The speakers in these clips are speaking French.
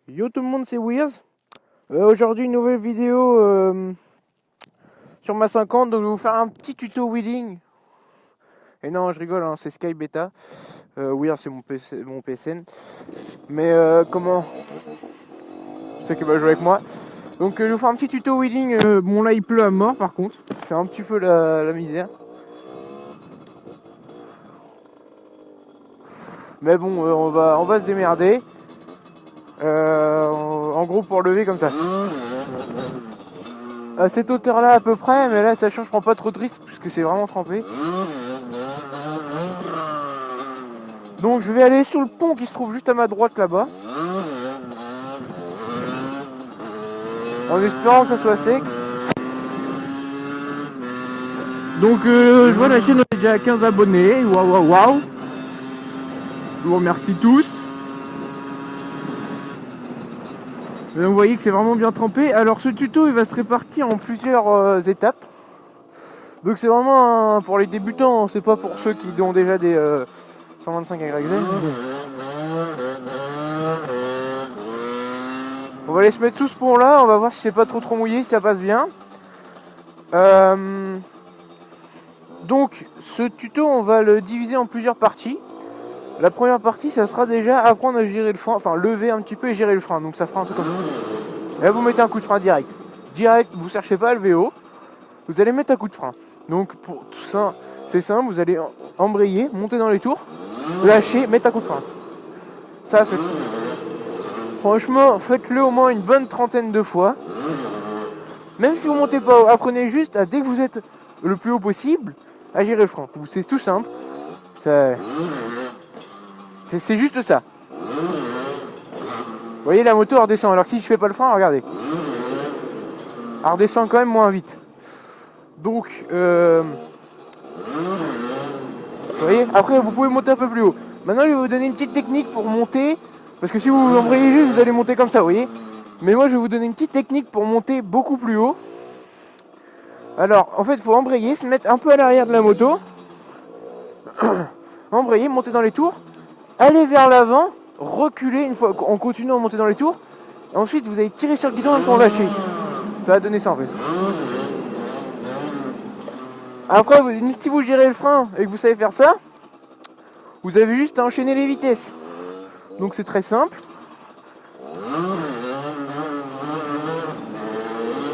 Yo tout le monde, c'est Weird. Aujourd'hui, une nouvelle vidéo sur ma 50. Donc, je vais vous faire un petit tuto wheeling. Et non, je rigole, hein, c'est Sky Beta. Weird, c'est mon PSN. Mais comment ceux qui veulent jouer avec moi. Donc, je vais vous faire un petit tuto wheeling. Bon, là, il pleut à mort par contre. C'est un petit peu la misère. Mais bon, on va se démerder. En gros, pour lever comme ça. À cette hauteur là à peu près, mais là sachant que je prends pas trop de risques puisque c'est vraiment trempé. Donc je vais aller sur le pont qui se trouve juste à ma droite là-bas, en espérant que ça soit sec. Donc je vois la chaîne, on est déjà à 15 abonnés, waouh. Je vous remercie tous. Et donc, vous voyez que c'est vraiment bien trempé. Alors ce tuto il va se répartir en plusieurs étapes. Donc c'est vraiment pour les débutants, c'est pas pour ceux qui ont déjà des 125 YZ. On va aller se mettre sous ce pont là, on va voir si c'est pas trop mouillé, si ça passe bien. Donc ce tuto on va le diviser en plusieurs parties. La première partie ça sera déjà apprendre à gérer le frein, enfin lever un petit peu et gérer le frein. Donc ça fera un truc comme ça. Et là vous mettez un coup de frein direct. Direct, vous cherchez pas à lever haut. Vous allez mettre un coup de frein. Donc pour tout ça, c'est simple, vous allez embrayer, monter dans les tours, lâcher, mettre un coup de frein. Ça fait. Franchement, faites-le au moins une bonne trentaine de fois. Même si vous montez pas haut, apprenez juste à, dès que vous êtes le plus haut possible, à gérer le frein. C'est tout simple. C'est juste ça. Vous voyez, la moto elle redescend. Alors que si je fais pas le frein, regardez. Elle redescend quand même moins vite. Donc, vous voyez, après vous pouvez monter un peu plus haut. Maintenant, je vais vous donner une petite technique pour monter. Parce que si vous embrayez juste, vous allez monter comme ça, vous voyez. Mais moi, je vais vous donner une petite technique pour monter beaucoup plus haut. Alors, en fait, il faut embrayer, se mettre un peu à l'arrière de la moto. Embrayer, monter dans les tours. Aller vers l'avant, reculer une fois, en continuant à monter dans les tours. Et ensuite, vous allez tirer sur le guidon pour lâcher. Ça va donner ça, en fait. Après, si vous gérez le frein et que vous savez faire ça, vous avez juste à enchaîner les vitesses. Donc, c'est très simple.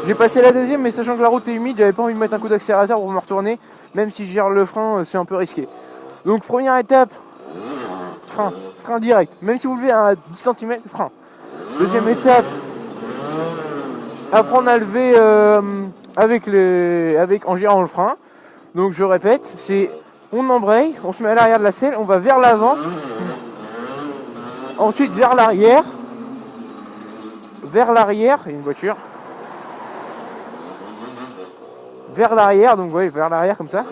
J'ai passé la deuxième, mais sachant que la route est humide, j'avais pas envie de mettre un coup d'accélérateur pour me retourner. Même si je gère le frein, c'est un peu risqué. Donc première étape, frein direct. Même si vous levez à 10 cm, frein. Deuxième étape, apprendre à lever en gérant le frein. Donc je répète, c'est on embraye, on se met à l'arrière de la selle, on va vers l'avant. Ensuite vers l'arrière. Vers l'arrière, il y a une voiture. Vers l'arrière, donc ouais, vers l'arrière comme ça.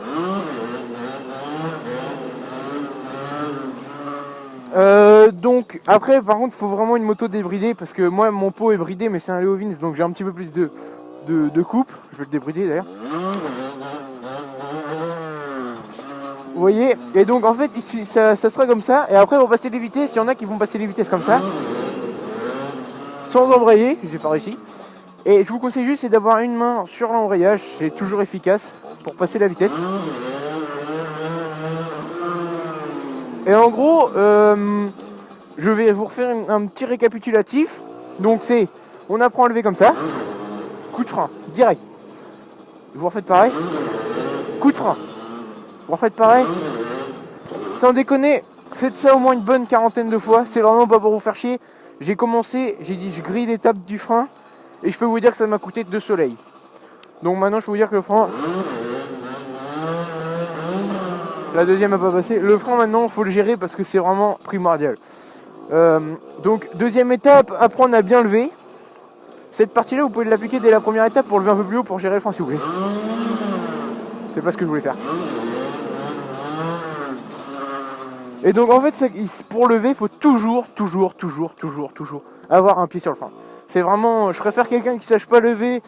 Donc après par contre il faut vraiment une moto débridée parce que moi mon pot est bridé mais c'est un Léovins donc j'ai un petit peu plus de coupe. Je vais le débrider d'ailleurs. Vous voyez. Et donc en fait ça sera comme ça. Et après on va passer les vitesses. Il y en a qui vont passer les vitesses comme ça. Sans embrayer, j'ai pas réussi. Et je vous conseille juste c'est d'avoir une main sur l'embrayage, c'est toujours efficace pour passer la vitesse. Et en gros, je vais vous refaire un petit récapitulatif. Donc c'est, on apprend à lever comme ça. Coup de frein, direct. Vous refaites pareil. Coup de frein. Vous refaites pareil. Sans déconner, faites ça au moins une bonne quarantaine de fois. C'est vraiment pas pour vous faire chier. J'ai commencé, j'ai dit je grille l'étape du frein. Et je peux vous dire que ça m'a coûté 2 soleils. Donc maintenant je peux vous dire que le frein... La deuxième n'a pas passé. Le frein maintenant il faut le gérer parce que c'est vraiment primordial. Donc deuxième étape, apprendre à bien lever. Cette partie là vous pouvez l'appliquer dès la première étape pour lever un peu plus haut pour gérer le frein si vous voulez. C'est pas ce que je voulais faire. Et donc en fait pour lever il faut toujours avoir un pied sur le frein. C'est vraiment, je préfère quelqu'un qui sache pas lever,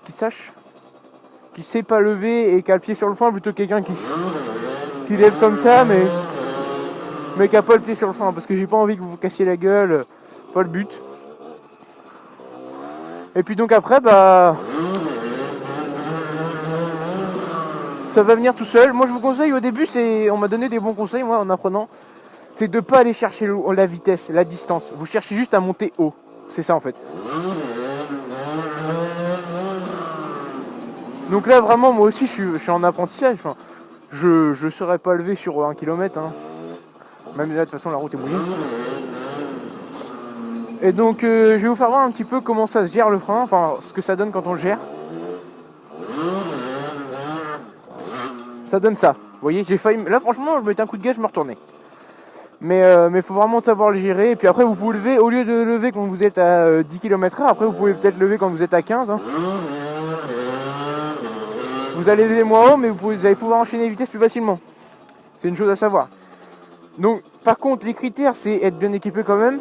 qui sait pas lever et qui a le pied sur le frein plutôt que quelqu'un qui lève comme ça mais qui a pas le pied sur le frein parce que j'ai pas envie que vous vous cassiez la gueule, pas le but. Et puis donc après, bah, ça va venir tout seul. Moi je vous conseille au début, on m'a donné des bons conseils moi en apprenant, c'est de ne pas aller chercher la vitesse, la distance. Vous cherchez juste à monter haut. C'est ça en fait. Donc là vraiment moi aussi je suis en apprentissage. Enfin, je ne serais pas levé sur 1 km. Hein. Même là de toute façon la route est mouillée. Et donc je vais vous faire voir un petit peu comment ça se gère le frein, enfin ce que ça donne quand on le gère. Ça donne ça. Vous voyez, j'ai failli. Là franchement je mettais un coup de gaz, je me retournais. Mais faut vraiment savoir le gérer. Et puis après vous pouvez lever, au lieu de lever quand vous êtes à 10 km/h, après vous pouvez peut-être lever quand vous êtes à 15. Hein. Vous allez lever moins haut, mais vous allez pouvoir enchaîner les vitesses plus facilement. C'est une chose à savoir. Donc par contre les critères c'est être bien équipé quand même.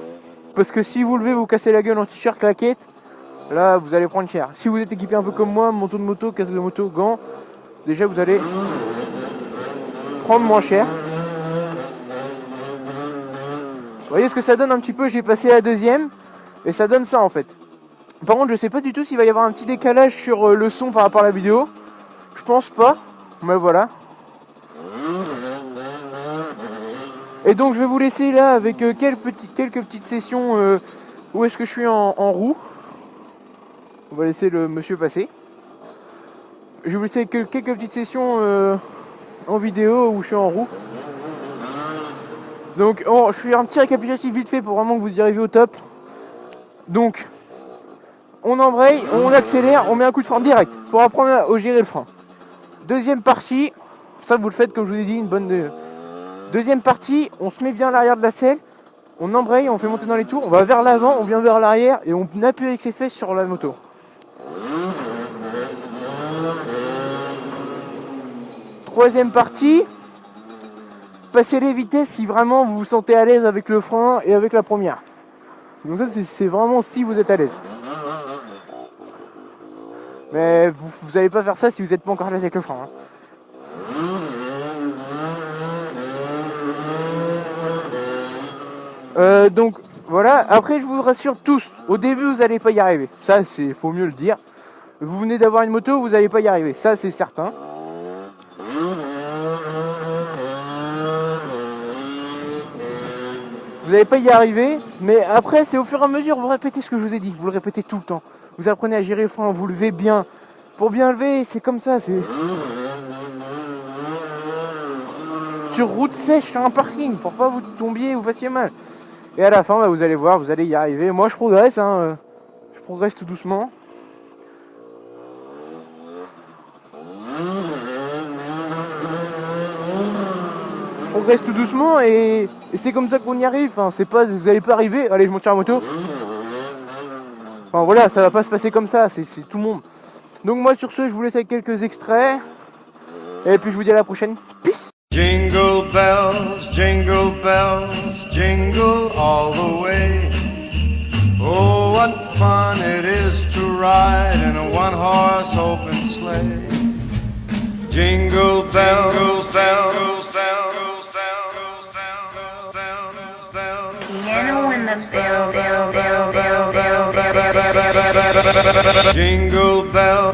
Parce que si vous levez, vous cassez la gueule en t-shirt, claquette, là vous allez prendre cher. Si vous êtes équipé un peu comme moi, manteau de moto, casque de moto, gants, déjà vous allez prendre moins cher. Vous voyez ce que ça donne un petit peu, j'ai passé la deuxième et ça donne ça en fait. Par contre je sais pas du tout s'il va y avoir un petit décalage sur le son par rapport à la vidéo. Je pense pas, mais voilà. Et donc je vais vous laisser là avec quelques petites sessions où est-ce que je suis en roue. On va laisser le monsieur passer. Je vais vous laisser quelques petites sessions en vidéo où je suis en roue. Donc je fais un petit récapitulatif vite fait pour vraiment que vous y arriviez au top. Donc on embraye, on accélère, on met un coup de frein direct pour apprendre à gérer le frein. Deuxième partie, ça vous le faites comme je vous ai dit, une bonne... Deuxième partie, on se met bien à l'arrière de la selle, on embraye, on fait monter dans les tours, on va vers l'avant, on vient vers l'arrière et on appuie avec ses fesses sur la moto. Troisième partie, passez les vitesses si vraiment vous vous sentez à l'aise avec le frein et avec la première. Donc ça c'est vraiment si vous êtes à l'aise. Mais vous n'allez pas faire ça si vous n'êtes pas encore à l'aise avec le frein. Hein. Donc voilà, après je vous rassure tous, au début vous n'allez pas y arriver, ça c'est faut mieux le dire. Vous venez d'avoir une moto, vous n'allez pas y arriver, ça c'est certain. Vous n'allez pas y arriver, mais après c'est au fur et à mesure, vous répétez ce que je vous ai dit, vous le répétez tout le temps. Vous apprenez à gérer le frein, vous levez bien. Pour bien lever, c'est comme ça, c'est... Sur route sèche, sur un parking, pour pas vous tombiez ou vous fassiez mal. Et à la fin, bah, vous allez voir, vous allez y arriver. Moi, je progresse, hein, je progresse tout doucement. Je progresse tout doucement et c'est comme ça qu'on y arrive. Enfin, c'est pas, vous n'allez pas arriver. Allez, je monte sur la moto. Enfin voilà, ça va pas se passer comme ça. C'est tout le monde. Donc moi, sur ce, je vous laisse avec quelques extraits. Et puis je vous dis à la prochaine. Peace. Jingle bells, jingle all the way. Oh, what fun it is to ride in a one-horse open sleigh. Jingle bells, bells, bells, bells, bells, bells, bells. Piano in the bell, bell, bell, bell, bell, bell, bell. Jingle bell,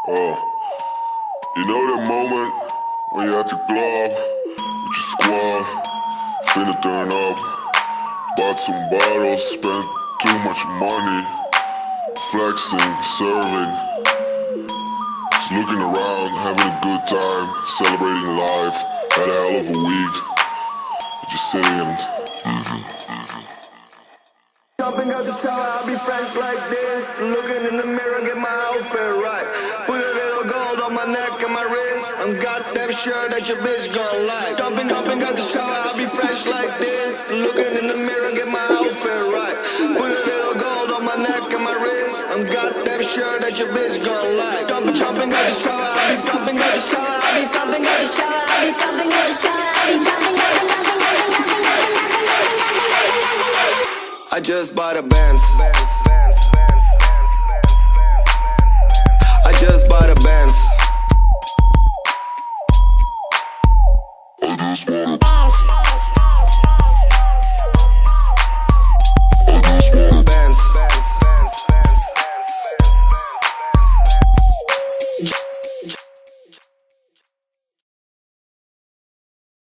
You know that moment when you're at the club with your squad, finna turn up, bought some bottles, spent too much money, flexing, serving, just looking around, having a good time, celebrating life, had a hell of a week, just sitting. Jumping out the shower, I'll be fresh like this. Looking in the mirror, get my outfit right. Put a little gold on my neck and my wrist. I'm goddamn sure that your bitch gon' like. Jumping out the shower, I'll be fresh like this. Looking in the mirror, get my outfit right. Put a little gold on my neck and my wrist. I'm goddamn sure that your bitch gon' like. Jumping out the shower, I'll be jumping out the shower, I'll be jumping out the shower, I'll be jumping out the shower, I'll be jumping out the shower. I just bought a Benz. I just bought a Benz.